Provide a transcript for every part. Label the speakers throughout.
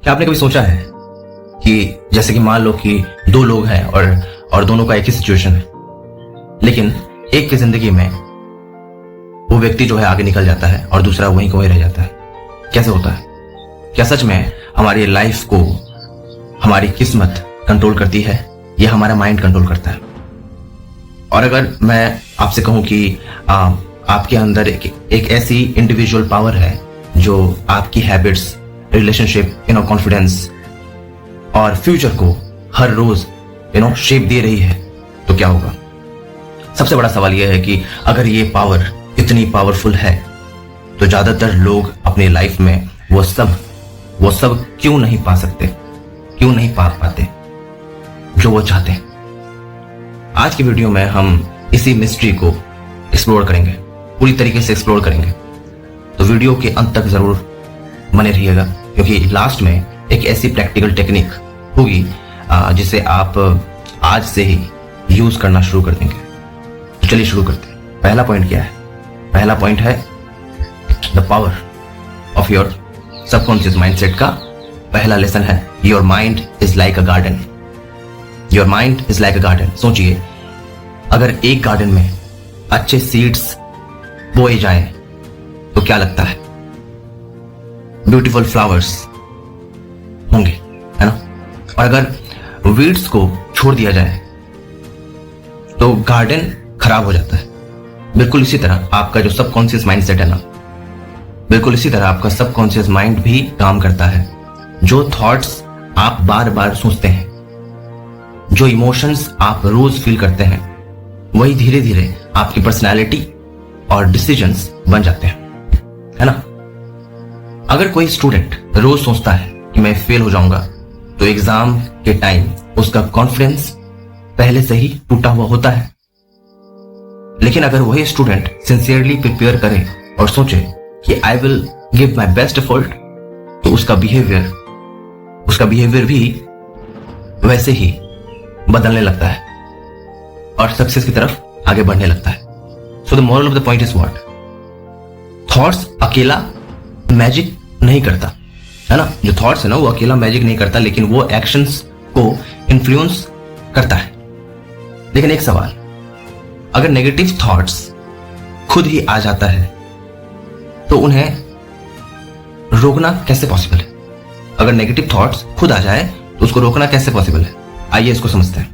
Speaker 1: क्या आपने कभी सोचा है कि जैसे कि मान लो कि दो लोग हैं और दोनों का एक ही सिचुएशन है, लेकिन एक की जिंदगी में वो व्यक्ति जो है आगे निकल जाता है और दूसरा वहीं का वहीं रह जाता है। कैसे होता है? क्या सच में हमारी लाइफ को हमारी किस्मत कंट्रोल करती है या हमारा माइंड कंट्रोल करता है? और अगर मैं आपसे कहूं कि आपके अंदर एक ऐसी इंडिविजुअल पावर है जो आपकी हैबिट्स, रिलेशनशिप, कॉन्फिडेंस और फ्यूचर को हर रोज शेप दे रही है, तो क्या होगा? सबसे बड़ा सवाल यह है कि अगर ये पावर इतनी पावरफुल है तो ज्यादातर लोग अपनी लाइफ में वो सब क्यों नहीं पा सकते, क्यों नहीं पा पाते जो वो चाहते हैं? आज की वीडियो में हम इसी मिस्ट्री को एक्सप्लोर करेंगे, पूरी तरीके से एक्सप्लोर करेंगे। तो वीडियो के अंत तक जरूर बने रहिएगा, क्योंकि लास्ट में एक ऐसी प्रैक्टिकल टेक्निक होगी जिसे आप आज से ही यूज करना शुरू कर देंगे। तो चलिए शुरू करते हैं। पहला पॉइंट क्या है? पहला पॉइंट है the power of your subconscious mindset का पहला लेसन है your mind is like a garden. Your mind is like a garden. सोचिए, अगर एक गार्डन में अच्छे सीड्स बोए जाएं तो क्या लगता है? ब्यूटीफुल फ्लावर्स होंगे, है ना? और अगर वीड्स को छोड़ दिया जाए तो गार्डन खराब हो जाता है। बिल्कुल इसी तरह आपका जो सबकॉन्शियस माइंडसेट है ना, बिल्कुल इसी तरह आपका सबकॉन्शियस माइंड भी काम करता है। जो थॉट्स आप बार बार सोचते हैं, जो इमोशंस आप रोज फील करते हैं, वही धीरे धीरे आपकी पर्सनैलिटी और डिसीजंस बन जाते हैं, है ना? अगर कोई स्टूडेंट रोज सोचता है कि मैं फेल हो जाऊंगा, तो एग्जाम के टाइम उसका कॉन्फिडेंस पहले से ही टूटा हुआ होता है। लेकिन अगर वही स्टूडेंट सिंसियरली प्रिपेयर करे और सोचे कि I will give my best effort, तो उसका बिहेवियर भी वैसे ही बदलने लगता है और सक्सेस की तरफ आगे बढ़ने लगता है। So the moral of the point is what? Thoughts अकेला मैजिक नहीं करता, है ना? जो थॉट्स है ना, वो अकेला मैजिक नहीं करता, लेकिन वो एक्शंस को इन्फ्लुएंस करता है। लेकिन एक सवाल, अगर नेगेटिव थॉट्स खुद ही आ जाता है तो उन्हें रोकना कैसे पॉसिबल है? अगर नेगेटिव थॉट्स खुद आ जाए तो उसको रोकना कैसे पॉसिबल है? आइए इसको समझते हैं।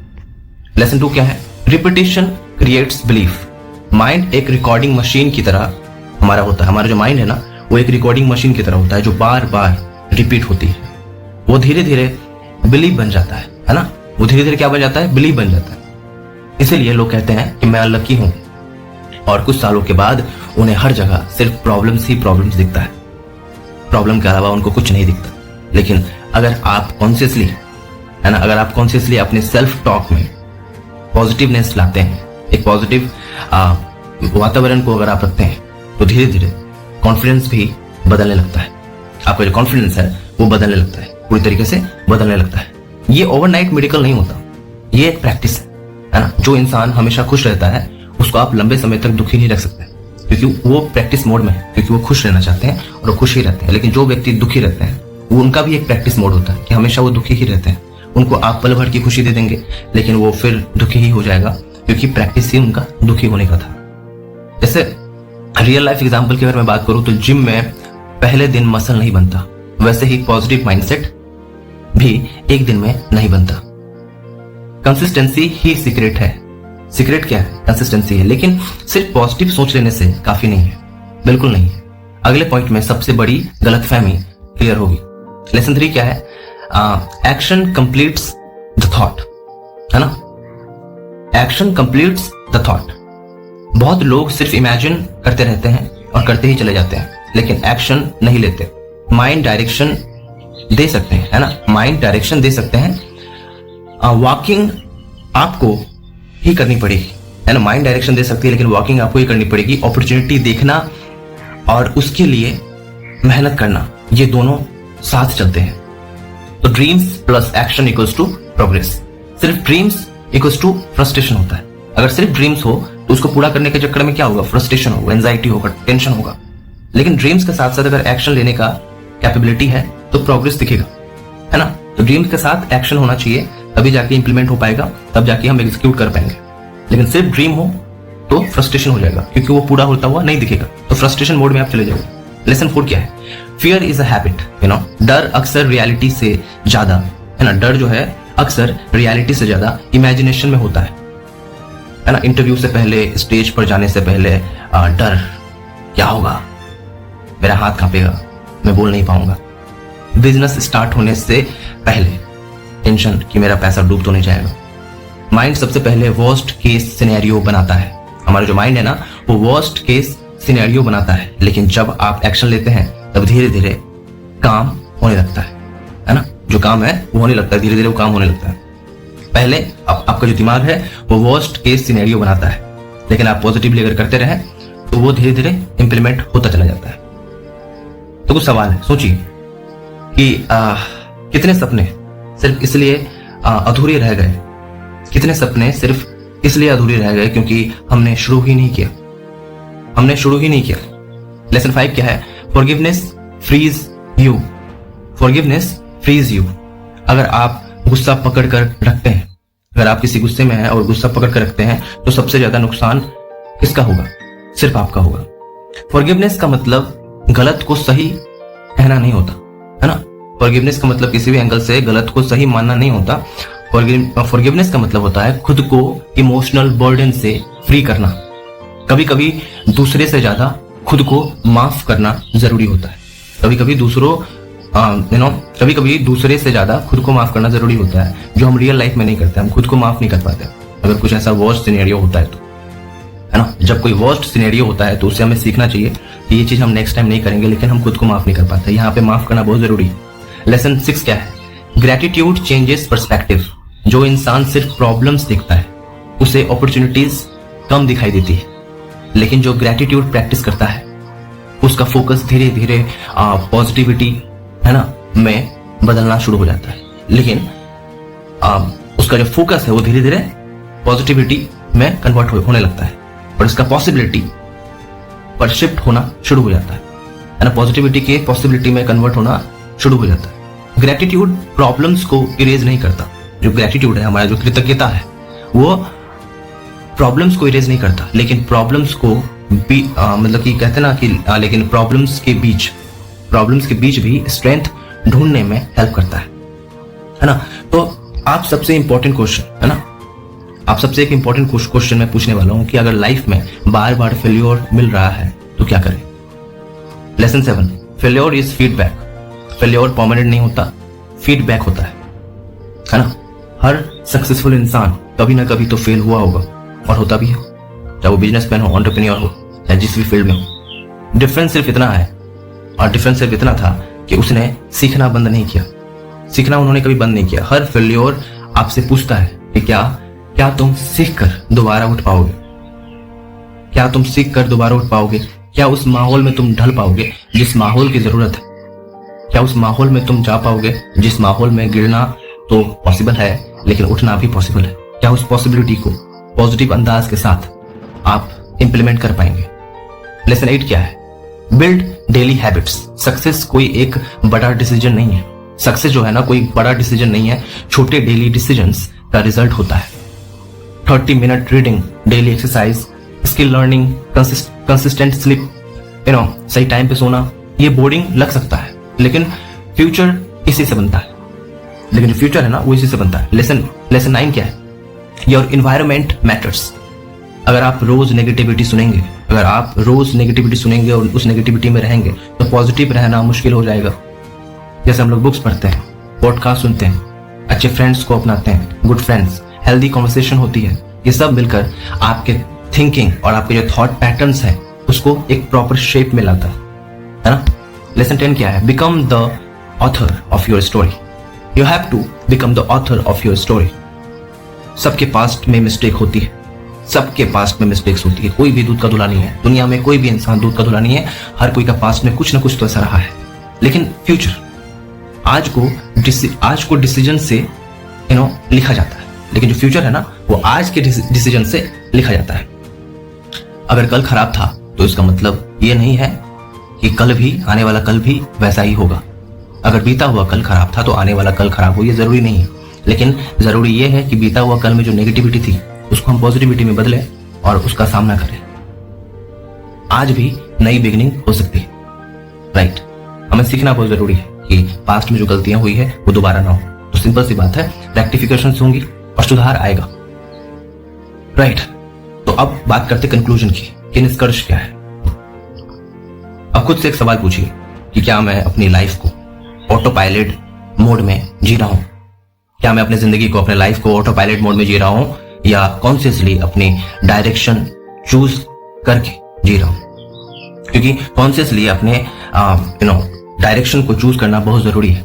Speaker 1: लेसन 2 क्या है? Repetition creates belief. माइंड एक रिकॉर्डिंग मशीन की तरह हमारा होता है। हमारा जो माइंड है ना, वो एक रिकॉर्डिंग मशीन की तरह होता है जो बार बार रिपीट होती है। वो धीरे धीरे बिलीव बन जाता है ना? वो धीरे धीरे क्या बन जाता है? बिलीव बन जाता है। इसीलिए लोग कहते हैं कि मैं अनलकी हूं, और कुछ सालों के बाद उन्हें हर जगह सिर्फ प्रॉब्लम्स ही प्रॉब्लम्स दिखता है। प्रॉब्लम के अलावा उनको कुछ नहीं दिखता। लेकिन अगर आप कॉन्शियसली, है ना, अगर आप कॉन्शियसली अपने सेल्फ टॉक में पॉजिटिवनेस लाते हैं, एक पॉजिटिव वातावरण को अगर आप रखते हैं, तो धीरे धीरे कॉन्फिडेंस भी बदलने लगता है। आपका जो कॉन्फिडेंस है वो बदलने लगता है, पूरी तरीके से बदलने लगता है। ये ओवरनाइट मेडिकल नहीं होता, ये एक प्रैक्टिस है ना? जो इंसान हमेशा खुश रहता है उसको आप लंबे समय तक दुखी नहीं रख सकते, क्योंकि वो प्रैक्टिस मोड में है, क्योंकि वो खुश रहना चाहते हैं और वो खुश ही रहते हैं। लेकिन जो व्यक्ति दुखी रहते हैं, वो उनका भी एक प्रैक्टिस मोड होता है कि हमेशा वो दुखी ही रहते हैं। उनको आप पल भर की खुशी दे देंगे, लेकिन वो फिर दुखी ही हो जाएगा, क्योंकि प्रैक्टिस ही उनका दुखी होने का था। जैसे रियल लाइफ एग्जाम्पल की अगर मैं बात करूं, तो जिम में पहले दिन मसल नहीं बनता, वैसे ही पॉजिटिव माइंडसेट भी एक दिन में नहीं बनता। कंसिस्टेंसी ही सीक्रेट है। सीक्रेट क्या है? कंसिस्टेंसी है। लेकिन सिर्फ पॉजिटिव सोच लेने से काफी नहीं है, बिल्कुल नहीं है। अगले पॉइंट में सबसे बड़ी गलतफहमी क्लियर होगी। लेसन 3 क्या है? एक्शन कंप्लीट्स द थॉट, है ना? Action completes the thought. बहुत लोग सिर्फ इमेजिन करते रहते हैं और करते ही चले जाते हैं, लेकिन एक्शन नहीं लेते। माइंड डायरेक्शन दे सकते हैं, है ना? माइंड डायरेक्शन दे सकते हैं। वॉकिंग आपको ही करनी पड़ेगी, है ना? माइंड डायरेक्शन दे सकती है, लेकिन वॉकिंग आपको ही करनी पड़ेगी। अपॉर्चुनिटी देखना और उसके लिए मेहनत करना, ये दोनों साथ चलते हैं। तो dreams plus action equals to progress. सिर्फ ड्रीम्स इक्वल्स टू फ्रस्ट्रेशन होता है। अगर सिर्फ ड्रीम्स हो तो उसको पूरा करने के चक्कर में क्या होगा? फ्रस्ट्रेशन होगा, एंजाइटी होगा, टेंशन होगा। लेकिन ड्रीम्स के साथ साथ अगर एक्शन लेने का कैपेबिलिटी है तो प्रोग्रेस दिखेगा। है ना। तो ड्रीम्स के साथ एक्शन होना चाहिए, तभी जाके इंप्लीमेंट हो पाएगा, तब जाके हम एग्जीक्यूट कर पाएंगे। लेकिन सिर्फ ड्रीम हो तो फ्रस्ट्रेशन हो जाएगा, क्योंकि वो पूरा होता हुआ नहीं दिखेगा, तो फ्रस्ट्रेशन मोड में आप चले जाओगे। लेसन 4 क्या है? फियर इज अ हैबिट, डर अक्सर रियलिटी से ज्यादा, है ना, डर जो है अक्सर रियलिटी से ज्यादा इमेजिनेशन में होता है ना। इंटरव्यू से पहले, स्टेज पर जाने से पहले डर, क्या होगा, मेरा हाथ कांपेगा, मैं बोल नहीं पाऊंगा। बिजनेस स्टार्ट होने से पहले टेंशन कि मेरा पैसा डूब तो नहीं जाएगा। माइंड सबसे पहले वर्स्ट केस सिनेरियो बनाता है। हमारा जो माइंड है ना, वो वर्स्ट केस सिनेरियो बनाता है, लेकिन जब आप एक्शन लेते हैं तब धीरे धीरे काम होने लगता है ना। जो काम है वो होने लगता है, धीरे धीरे वो काम होने लगता है। पहले आपका जो दिमाग है वो वर्स्ट केस सिनेरियो बनाता है, लेकिन आप पॉजिटिवली अगर करते रहे तो वो धीरे धीरे इंप्लीमेंट होता चला जाता है। तो कुछ सवाल है, सोचिए कि कितने सपने सिर्फ इसलिए अधूरे रह गए, कितने सपने सिर्फ इसलिए अधूरे रह गए क्योंकि हमने शुरू ही नहीं किया, हमने शुरू ही नहीं किया। लेसन 5 क्या है? Forgiveness frees you, forgiveness frees you. अगर आप गुस्सा पकड़ कर रखते हैं, अगर आप किसी गुस्से में हैं और गुस्सा पकड़ कर रखते हैं, तो सबसे ज्यादा नुकसान किसका होगा? सिर्फ आपका होगा। फॉरगिवनेस का मतलब गलत को सही कहना नहीं होता, है ना। फॉरगिवनेस का मतलब किसी भी एंगल से गलत को सही मानना नहीं होता। फॉरगिवनेस का मतलब होता है खुद को इमोशनल बर्डन से फ्री करना। कभी कभी दूसरे से ज्यादा खुद को माफ करना जरूरी होता है। कभी कभी कभी कभी दूसरे से ज्यादा खुद को माफ करना जरूरी होता है, जो हम रियल लाइफ में नहीं करते। हम खुद को माफ नहीं कर पाते अगर कुछ ऐसा वर्स्ट सिनेरियो होता है तो, है ना। जब कोई वर्स्ट सिनेरियो होता है तो उससे हमें सीखना चाहिए कि ये चीज हम नेक्स्ट टाइम नहीं करेंगे, लेकिन हम खुद को माफ नहीं कर पाते। यहाँ पे माफ करना बहुत जरूरी है। लेसन 6 क्या है? Gratitude changes perspective. जो इंसान सिर्फ प्रॉब्लम्स देखता है उसे अपॉर्चुनिटीज कम दिखाई देती है, लेकिन जो ग्रेटिट्यूड प्रैक्टिस करता है उसका फोकस धीरे धीरे पॉजिटिविटी, है ना, में बदलना शुरू हो जाता है। लेकिन उसका जो फोकस है वो धीरे धीरे पॉजिटिविटी में कन्वर्ट होने लगता है और इसका पॉसिबिलिटी पर शिफ्ट होना शुरू हो जाता है ना। पॉजिटिविटी के पॉसिबिलिटी में कन्वर्ट होना शुरू हो जाता है। ग्रेटिट्यूड प्रॉब्लम्स को इरेज नहीं करता। जो ग्रेटिट्यूड है, हमारा जो कृतज्ञता है, वो प्रॉब्लम्स को इरेज नहीं करता, लेकिन प्रॉब्लम्स को भी मतलब कि कहते ना कि लेकिन प्रॉब्लम्स के बीच भी स्ट्रेंथ ढूंढने में हेल्प करता है ना। तो आप सबसे इंपॉर्टेंट क्वेश्चन, है ना, आप सबसे एक इंपॉर्टेंट क्वेश्चन मैं पूछने वाला हूं कि अगर लाइफ में बार बार फेल्योर मिल रहा है तो क्या करें? Lesson 7, failure is feedback. Failure permanent नहीं होता, फीडबैक होता है ना। हर सक्सेसफुल इंसान कभी ना कभी तो फेल हुआ होगा और होता भी है, चाहे वो बिजनेसमैन हो, एंटरप्रेन्योर हो, या जिस भी फील्ड में हो। डिफरेंस सिर्फ इतना है, और डिफरेंस सिर्फ इतना था कि उसने सीखना बंद नहीं किया। सीखना उन्होंने कभी बंद नहीं किया। हर फेल्योर आपसे पूछता है कि क्या तुम सीख कर दोबारा उठ पाओगे? क्या तुम सीख कर दोबारा उठ पाओगे? क्या उस माहौल में तुम ढल पाओगे जिस माहौल की जरूरत है? क्या उस माहौल में तुम जा पाओगे जिस माहौल में गिरना तो पॉसिबल है लेकिन उठना भी पॉसिबल है? क्या उस पॉसिबिलिटी को पॉजिटिव अंदाज के साथ आप इंप्लीमेंट कर पाएंगे? लेसन 8 क्या है? Build daily habits. सक्सेस कोई एक बड़ा डिसीजन नहीं है। सक्सेस जो है ना, कोई बड़ा डिसीजन नहीं है, छोटे डेली डिसीजंस का रिजल्ट होता है। 30 minute reading, daily exercise, skill learning, consistent sleep, सही टाइम पे सोना। ये बोरिंग लग सकता है, लेकिन फ्यूचर इसी से बनता है। लेकिन फ्यूचर है ना, वो इसी से बनता है। लेसन 9 क्या है? Your environment matters. अगर आप रोज नेगेटिविटी सुनेंगे, और उस नेगेटिविटी में रहेंगे तो पॉजिटिव रहना मुश्किल हो जाएगा। जैसे हम लोग बुक्स पढ़ते हैं, पॉडकास्ट सुनते हैं, अच्छे फ्रेंड्स को अपनाते हैं, गुड फ्रेंड्स, हेल्दी कॉन्वर्सेशन होती है, ये सब मिलकर आपके थिंकिंग और आपके जो थॉट पैटर्न्स हैं उसको एक प्रॉपर शेप में लाता है ना। लेसन 10 क्या है? Become the author of your story. You have to become the author of your story. सबके पास्ट में मिस्टेक होती है, सबके पास्ट में मिस्टेक्स होती है। कोई भी दूध का धुला नहीं है, दुनिया में कोई भी इंसान दूध का धुला नहीं है। हर कोई का पास्ट में कुछ ना कुछ तो ऐसा रहा है। लेकिन फ्यूचर, आज को डिसीजन से लिखा जाता है, लेकिन जो फ्यूचर है ना, वो आज के डिसीजन से लिखा जाता है। अगर कल खराब था तो इसका मतलब ये नहीं है कि कल भी, आने वाला कल भी वैसा ही होगा। अगर बीता हुआ कल खराब था तो आने वाला कल खराब हो, ये जरूरी नहीं है। लेकिन जरूरी ये है कि बीता हुआ कल में जो नेगेटिविटी थी उसको हम पॉजिटिविटी में बदलें और उसका सामना करें। आज भी नई बिगिनिंग हो सकती है, राइट। हमें सीखना बहुत जरूरी है कि पास्ट में जो गलतियां हुई है वो दोबारा ना हो। तो सिंपल सी बात है, रेक्टिफिकेशन होंगी और सुधार आएगा, राइट। तो अब बात करते कंक्लूजन की कि निष्कर्ष क्या है। अब खुद से एक सवाल पूछिए कि क्या मैं अपनी लाइफ को ऑटो पायलट मोड में जी रहा हूं? क्या मैं अपनी जिंदगी को, अपने लाइफ को ऑटो पायलट मोड में जी रहा हूं या कॉन्शियसली अपनी डायरेक्शन चूज करके जी रहा हूं? क्योंकि कॉन्शियसली अपने डायरेक्शन को चूज करना बहुत जरूरी है,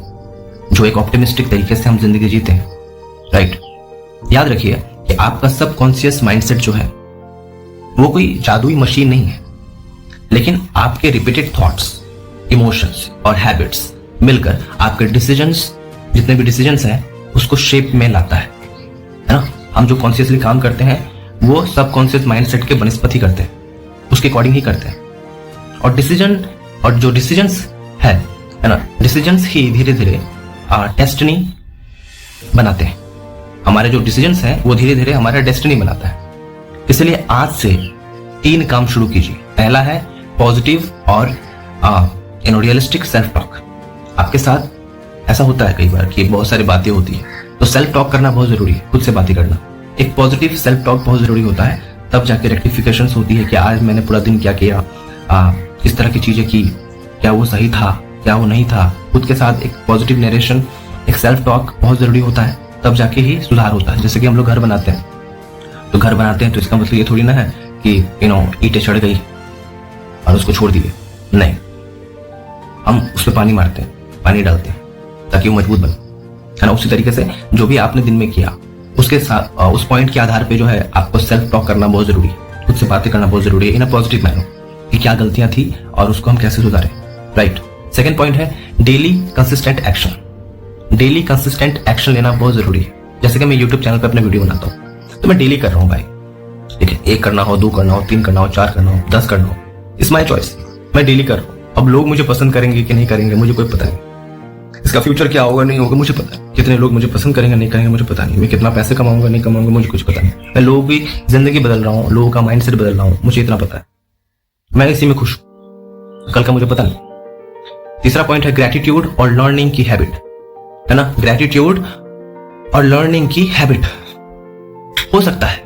Speaker 1: जो एक ऑप्टिमिस्टिक तरीके से हम जिंदगी जीते हैं, राइट। याद रखिए कि आपका सबकॉन्शियस माइंडसेट जो है वो कोई जादुई मशीन नहीं है, लेकिन आपके रिपीटेड थॉट्स, इमोशंस और हैबिट्स मिलकर आपके डिसीजंस, जितने भी डिसीजंस हैं, उसको शेप में लाता है ना। हम जो कॉन्शियसली काम करते हैं वो सबकॉन्शियस माइंडसेट के बनस्पति करते हैं, उसके अकॉर्डिंग ही करते हैं। और डिसीजन और जो डिसीजंस है ना, डिसीजंस ही धीरे धीरे डेस्टिनी बनाते हैं। हमारे जो डिसीजंस हैं वो धीरे धीरे हमारा डेस्टिनी बनाता है। इसलिए आज से 3 काम शुरू कीजिए। पहला है पॉजिटिव और रियलिस्टिक सेल्फ टॉक। आपके साथ ऐसा होता है कई बार कि बहुत सारी बातें होती है, तो सेल्फ टॉक करना बहुत जरूरी है, खुद से बातें करना। एक पॉजिटिव सेल्फ टॉक बहुत जरूरी होता है, तब जाके रेक्टिफिकेशन होती है कि आज मैंने पूरा दिन क्या किया, किस तरह की चीजें की, क्या वो सही था, क्या वो नहीं था। खुद के साथ एक पॉजिटिव नरेशन, एक सेल्फ टॉक बहुत जरूरी होता है, तब जाके ही सुधार होता है। जैसे कि हम लोग घर बनाते हैं, तो घर बनाते हैं तो इसका मतलब ये थोड़ी ना है कि ईंटें चढ़ गई और उसको छोड़ दिए, नहीं। हम उस पर पानी मारते हैं, पानी डालते हैं ताकि वो मजबूत बने, है ना। उसी तरीके से जो भी आपने दिन में किया उसके साथ, उस पॉइंट के आधार पे जो है आपको सेल्फ टॉक करना बहुत जरूरी है, खुद से बातें करना बहुत जरूरी है इन अ पॉजिटिव मैनर कि क्या गलतियां थी और उसको हम कैसे सुधारें, राइट। सेकंड पॉइंट है daily consistent action. Daily consistent action लेना बहुत जरूरी है। जैसे कि मैं यूट्यूब चैनल पे अपना वीडियो बनाता हूँ तो मैं डेली कर रहा हूँ भाई, ठीक है। 1 करना हो, 2 करना हो, 3 करना हो, 4 करना हो, 10 करना हो, इट्स माई चॉइस, मैं डेली कर रहा हूँ। अब लोग मुझे पसंद करेंगे कि नहीं करेंगे मुझे कोई पता नहीं, इसका फ्यूचर क्या होगा नहीं होगा मुझे पता है, कितने लोग मुझे पसंद करेंगे नहीं करेंगे मुझे पता नहीं, मैं कितना पैसे कमाऊंगा नहीं कमाऊंगा मुझे कुछ पता नहीं। मैं लोगों की जिंदगी बदल रहा हूँ, लोगों का माइंडसेट बदल रहा हूँ, मुझे इतना पता है, मैं इसी में खुश हूँ, कल का मुझे पता नहीं। तीसरा पॉइंट है ग्रेटिट्यूड और लर्निंग की हैबिट, है ना। ग्रेटिट्यूड और लर्निंग की हैबिट। हो सकता है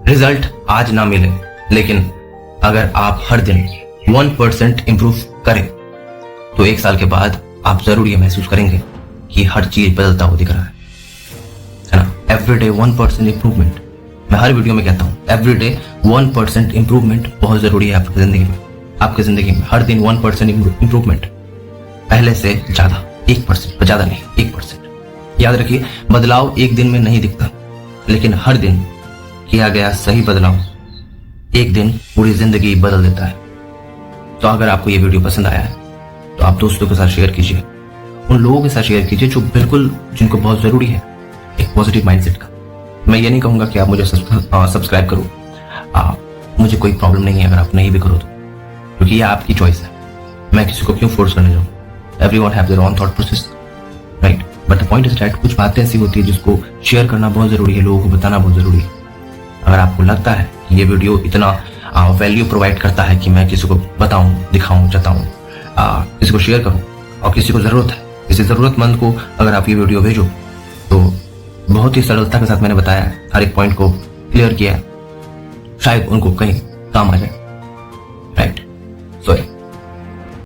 Speaker 1: रिजल्ट आज ना मिले, लेकिन अगर आप हर दिन 1% इंप्रूव करें तो 1 साल के बाद आप जरूर ये महसूस करेंगे कि हर चीज बदलता हुआ दिख रहा है ना। एवरीडे 1% इंप्रूवमेंट, मैं हर वीडियो में कहता हूं, एवरीडे 1% इंप्रूवमेंट बहुत जरूरी है आपकी जिंदगी में। आपकी जिंदगी में हर दिन 1% इंप्रूवमेंट, पहले से ज्यादा, 1%, ज्यादा नहीं, 1%। याद रखिए, बदलाव एक दिन में नहीं दिखता, लेकिन हर दिन किया गया सही बदलाव एक दिन पूरी जिंदगी बदल देता है। तो अगर आपको ये वीडियो पसंद आया है तो आप दोस्तों के साथ शेयर कीजिए, उन लोगों के साथ शेयर कीजिए जो बिल्कुल, जिनको बहुत जरूरी है एक पॉजिटिव माइंडसेट का। मैं ये नहीं कहूंगा कि आप मुझे सब्सक्राइब करो, मुझे कोई प्रॉब्लम नहीं है अगर आप नहीं भी करो तो, क्योंकि ये आपकी चॉइस है, मैं किसी को क्यों फोर्स करने जाऊँ। Everyone have their own thought process, right. But the point is right, कुछ बातें ऐसी होती है जिसको शेयर करना बहुत जरूरी है, लोगों को बताना बहुत जरूरी है। अगर आपको लगता है कि ये वीडियो इतना वैल्यू प्रोवाइड करता है कि मैं किसी को बताऊं, दिखाऊं, जताऊं, किसी को शेयर करूं, और किसी को जरूरत है, किसी जरूरतमंद को अगर आप ये वीडियो भेजो, तो बहुत ही सरलता के साथ मैंने बताया, हर एक पॉइंट को क्लियर किया, शायद उनको कहीं काम आ जाए, राइट। सॉरी।